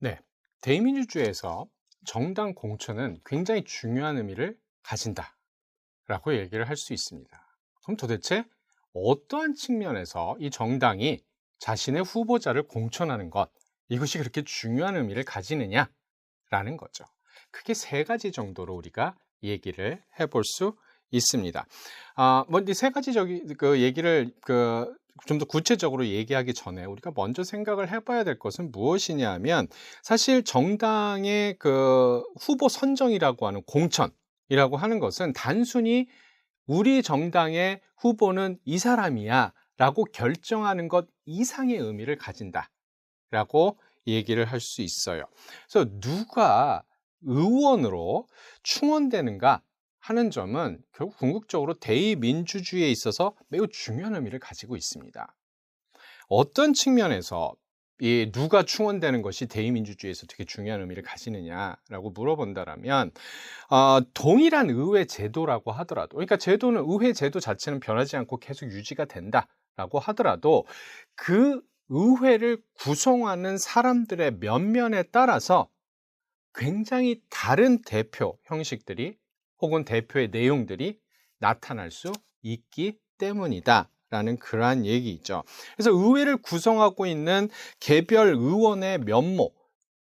네. 대의민주주의에서 정당 공천은 굉장히 중요한 의미를 가진다라고 얘기를 할 수 있습니다. 그럼 도대체 어떠한 측면에서 이 정당이 자신의 후보자를 공천하는 것, 이것이 그렇게 중요한 의미를 가지느냐라는 거죠. 크게 세 가지 정도로 우리가 얘기를 해볼 수 있습니다. 이 세 가지 얘기를 좀 더 구체적으로 얘기하기 전에 우리가 먼저 생각을 해봐야 될 것은 무엇이냐 하면, 사실 정당의 후보 선정이라고 하는 공천이라고 하는 것은 단순히 우리 정당의 후보는 이 사람이야 라고 결정하는 것 이상의 의미를 가진다라고 얘기를 할 수 있어요. 그래서 누가 의원으로 충원되는가 하는 점은 결국 궁극적으로 대의민주주의에 있어서 매우 중요한 의미를 가지고 있습니다. 어떤 측면에서 이 누가 충원되는 것이 대의민주주의에서 되게 중요한 의미를 가지느냐라고 물어본다라면, 동일한 의회 제도라고 하더라도, 그러니까 제도는, 의회 제도 자체는 변하지 않고 계속 유지가 된다라고 하더라도 그 의회를 구성하는 사람들의 면면에 따라서 굉장히 다른 대표 형식들이 혹은 대표의 내용들이 나타날 수 있기 때문이다라는 그러한 얘기이죠. 그래서 의회를 구성하고 있는 개별 의원의 면모,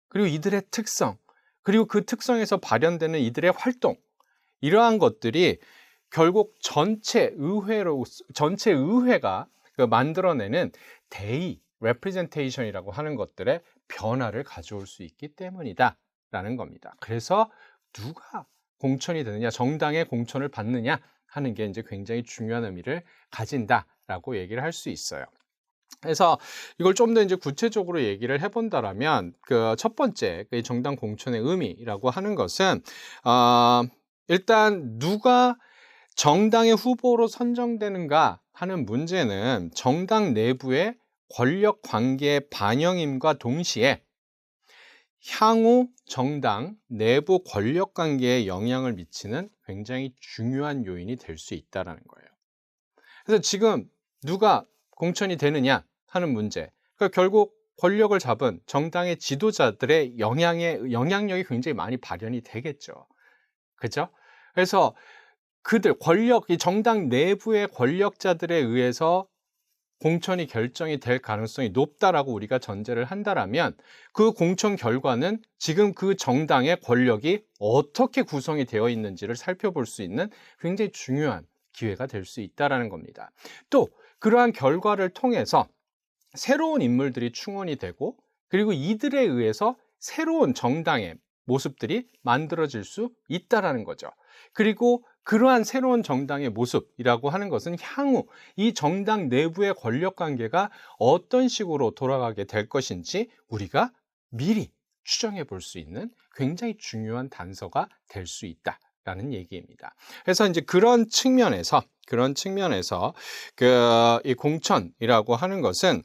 그리고 이들의 특성, 그리고 그 특성에서 발현되는 이들의 활동, 이러한 것들이 결국 전체 의회가 만들어내는 대의, representation이라고 하는 것들의 변화를 가져올 수 있기 때문이다라는 겁니다. 그래서 누가 공천이 되느냐, 정당의 공천을 받느냐 하는 게 이제 굉장히 중요한 의미를 가진다라고 얘기를 할 수 있어요. 그래서 이걸 좀 더 이제 구체적으로 얘기를 해본다라면, 첫 번째 정당 공천의 의미라고 하는 것은, 일단 누가 정당의 후보로 선정되는가 하는 문제는 정당 내부의 권력 관계의 반영임과 동시에 향후 정당 내부 권력 관계에 영향을 미치는 굉장히 중요한 요인이 될 수 있다는 거예요. 그래서 지금 누가 공천이 되느냐 하는 문제, 그러니까 결국 권력을 잡은 정당의 지도자들의 영향력이 굉장히 많이 발현이 되겠죠. 그죠? 그래서 이 정당 내부의 권력자들에 의해서 공천이 결정이 될 가능성이 높다라고 우리가 전제를 한다라면, 그 공천 결과는 지금 그 정당의 권력이 어떻게 구성이 되어 있는지를 살펴볼 수 있는 굉장히 중요한 기회가 될 수 있다는 겁니다. 또 그러한 결과를 통해서 새로운 인물들이 충원이 되고, 그리고 이들에 의해서 새로운 정당의 모습들이 만들어질 수 있다는 거죠. 그리고 그러한 새로운 정당의 모습이라고 하는 것은 향후 이 정당 내부의 권력 관계가 어떤 식으로 돌아가게 될 것인지 우리가 미리 추정해 볼 수 있는 굉장히 중요한 단서가 될 수 있다라는 얘기입니다. 그래서 이제 그런 측면에서 이 공천이라고 하는 것은,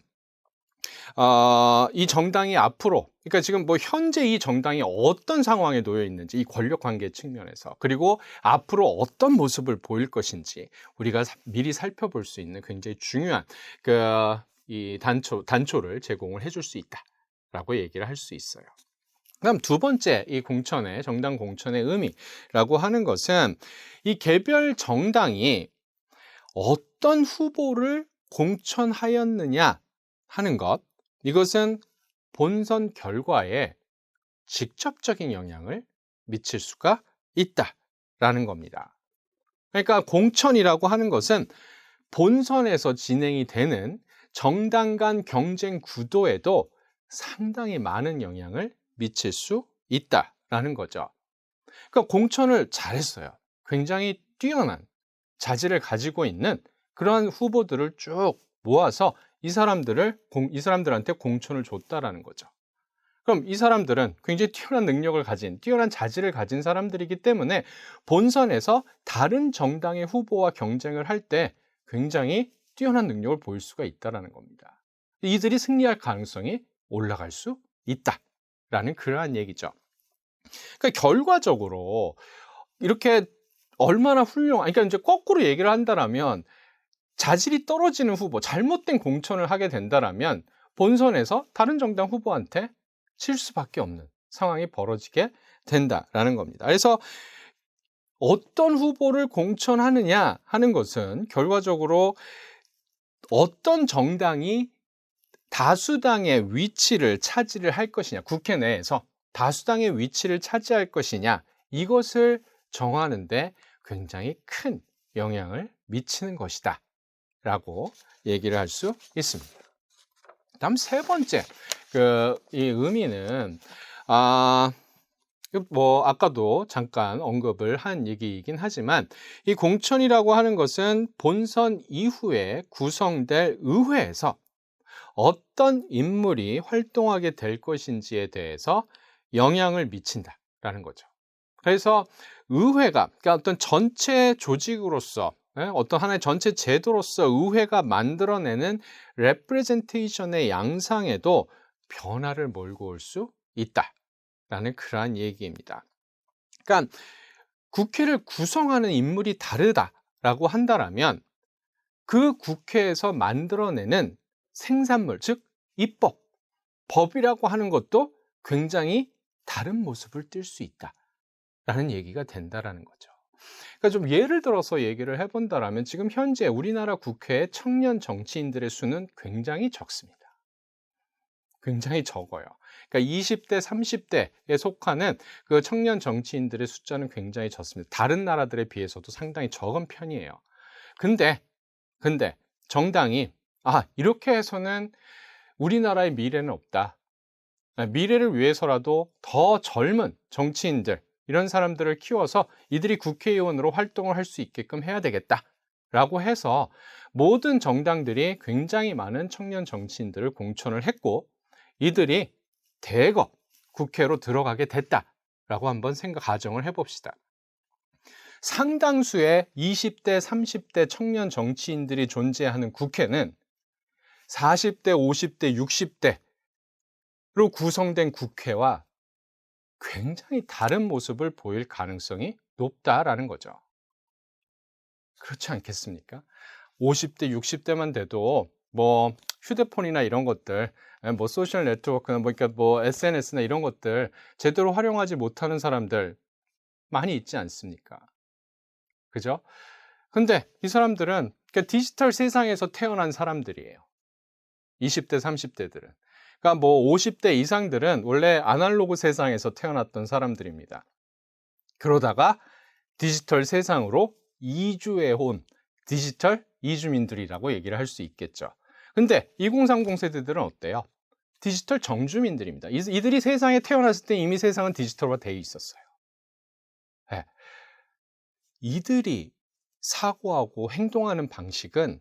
이 정당이 앞으로, 그러니까 지금 현재 이 정당이 어떤 상황에 놓여 있는지, 이 권력 관계 측면에서, 그리고 앞으로 어떤 모습을 보일 것인지 우리가 미리 살펴볼 수 있는 굉장히 중요한 이 단초를 제공을 해줄 수 있다라고 얘기를 할 수 있어요. 그럼 두 번째, 이 정당 공천의 의미라고 하는 것은, 이 개별 정당이 어떤 후보를 공천하였느냐 하는 것, 이것은 본선 결과에 직접적인 영향을 미칠 수가 있다라는 겁니다. 그러니까 공천이라고 하는 것은 본선에서 진행이 되는 정당 간 경쟁 구도에도 상당히 많은 영향을 미칠 수 있다라는 거죠. 그러니까 공천을 잘했어요. 굉장히 뛰어난 자질을 가지고 있는 그러한 후보들을 쭉 모아서 이 사람들한테 공천을 줬다라는 거죠. 그럼 이 사람들은 굉장히 뛰어난 능력을 가진, 뛰어난 자질을 가진 사람들이기 때문에 본선에서 다른 정당의 후보와 경쟁을 할 때 굉장히 뛰어난 능력을 보일 수가 있다라는 겁니다. 이들이 승리할 가능성이 올라갈 수 있다라는 그러한 얘기죠. 그러니까 결과적으로 이렇게 얼마나 그러니까 이제 거꾸로 얘기를 한다라면, 자질이 떨어지는 후보, 잘못된 공천을 하게 된다라면 본선에서 다른 정당 후보한테 칠 수밖에 없는 상황이 벌어지게 된다라는 겁니다. 그래서 어떤 후보를 공천하느냐 하는 것은 결과적으로 어떤 정당이 다수당의 위치를 차지를 할 것이냐, 국회 내에서 다수당의 위치를 차지할 것이냐, 이것을 정하는데 굉장히 큰 영향을 미치는 것이다 라고 얘기를 할 수 있습니다. 다음 세 번째, 이 의미는 아까도 잠깐 언급을 한 얘기이긴 하지만, 이 공천이라고 하는 것은 본선 이후에 구성될 의회에서 어떤 인물이 활동하게 될 것인지에 대해서 영향을 미친다라는 거죠. 그래서 의회가, 그러니까 어떤 전체 조직으로서, 어떤 하나의 전체 제도로서 의회가 만들어내는 레프레젠테이션의 양상에도 변화를 몰고 올 수 있다라는 그러한 얘기입니다. 그러니까 국회를 구성하는 인물이 다르다라고 한다면 그 국회에서 만들어내는 생산물, 즉 입법, 법이라고 하는 것도 굉장히 다른 모습을 띌 수 있다라는 얘기가 된다라는 거죠. 그러니까 좀 예를 들어서 얘기를 해본다라면 지금 현재 우리나라 국회의 청년 정치인들의 수는 굉장히 적습니다. 굉장히 적어요. 그러니까 20대, 30대에 속하는 그 청년 정치인들의 숫자는 굉장히 적습니다. 다른 나라들에 비해서도 상당히 적은 편이에요. 근데 정당이 이렇게 해서는 우리나라의 미래는 없다. 미래를 위해서라도 더 젊은 정치인들, 이런 사람들을 키워서 이들이 국회의원으로 활동을 할 수 있게끔 해야 되겠다라고 해서 모든 정당들이 굉장히 많은 청년 정치인들을 공천을 했고 이들이 대거 국회로 들어가게 됐다라고 한번 가정을 해봅시다. 상당수의 20대, 30대 청년 정치인들이 존재하는 국회는 40대, 50대, 60대로 구성된 국회와 굉장히 다른 모습을 보일 가능성이 높다라는 거죠. 그렇지 않겠습니까? 50대, 60대만 돼도 휴대폰이나 이런 것들, 소셜 네트워크나 SNS나 이런 것들 제대로 활용하지 못하는 사람들 많이 있지 않습니까? 그죠? 근데 이 사람들은 디지털 세상에서 태어난 사람들이에요. 20대, 30대들은. 그러니까 50대 이상들은 원래 아날로그 세상에서 태어났던 사람들입니다. 그러다가 디지털 세상으로 이주해온 디지털 이주민들이라고 얘기를 할 수 있겠죠. 근데 2030 세대들은 어때요? 디지털 정주민들입니다. 이들이 세상에 태어났을 때 이미 세상은 디지털화 되어 있었어요. 네. 이들이 사고하고 행동하는 방식은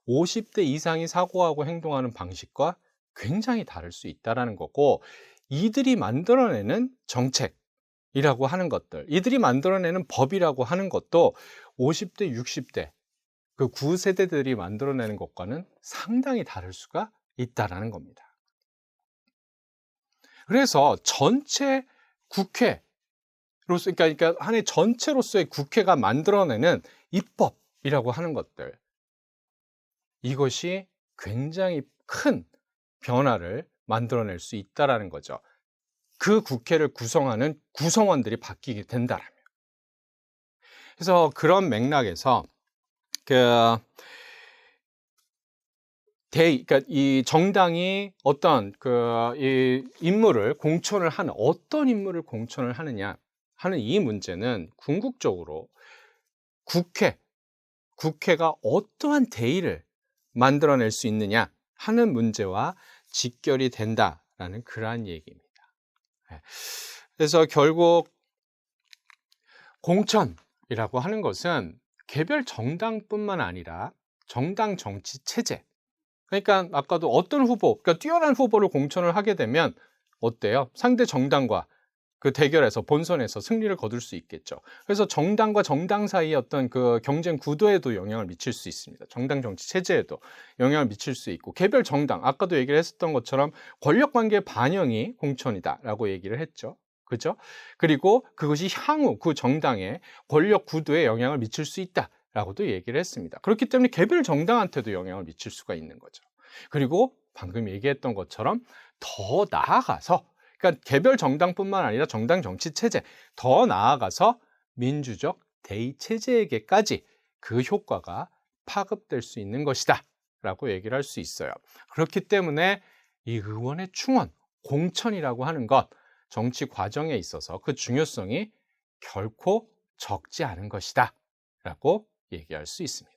50대 이상이 사고하고 행동하는 방식과 굉장히 다를 수 있다는 거고, 이들이 만들어내는 정책이라고 하는 것들, 이들이 만들어내는 법이라고 하는 것도 50대, 60대 그 구세대들이 만들어내는 것과는 상당히 다를 수가 있다는 겁니다. 그래서 전체 국회로서, 그러니까 한 해 전체로서의 국회가 만들어내는 입법이라고 하는 것들, 이것이 굉장히 큰 변화를 만들어낼 수 있다는 거죠. 그 국회를 구성하는 구성원들이 바뀌게 된다면. 그래서 그런 맥락에서 그러니까 이 정당이 어떤 이 인물을 공천을 하는, 어떤 인물을 공천을 하느냐 하는 이 문제는 궁극적으로 국회가 어떠한 대의를 만들어낼 수 있느냐 하는 문제와 직결이 된다라는 그러한 얘기입니다. 그래서 결국 공천이라고 하는 것은 개별 정당뿐만 아니라 정당 정치 체제, 그러니까 아까도 어떤 후보, 그러니까 뛰어난 후보를 공천을 하게 되면 어때요? 상대 정당과 그 대결에서 본선에서 승리를 거둘 수 있겠죠. 그래서 정당과 정당 사이의 어떤 그 경쟁 구도에도 영향을 미칠 수 있습니다. 정당 정치 체제에도 영향을 미칠 수 있고, 개별 정당, 아까도 얘기를 했었던 것처럼 권력관계 반영이 공천이다라고 얘기를 했죠. 그죠? 그리고 그것이 향후 그 정당의 권력 구도에 영향을 미칠 수 있다라고도 얘기를 했습니다. 그렇기 때문에 개별 정당한테도 영향을 미칠 수가 있는 거죠. 그리고 방금 얘기했던 것처럼 더 나아가서 그러니까 개별 정당뿐만 아니라 정당 정치 체제, 더 나아가서 민주적 대의 체제에게까지 그 효과가 파급될 수 있는 것이다 라고 얘기를 할 수 있어요. 그렇기 때문에 이 의원의 충원, 공천이라고 하는 것, 정치 과정에 있어서 그 중요성이 결코 적지 않은 것이다 라고 얘기할 수 있습니다.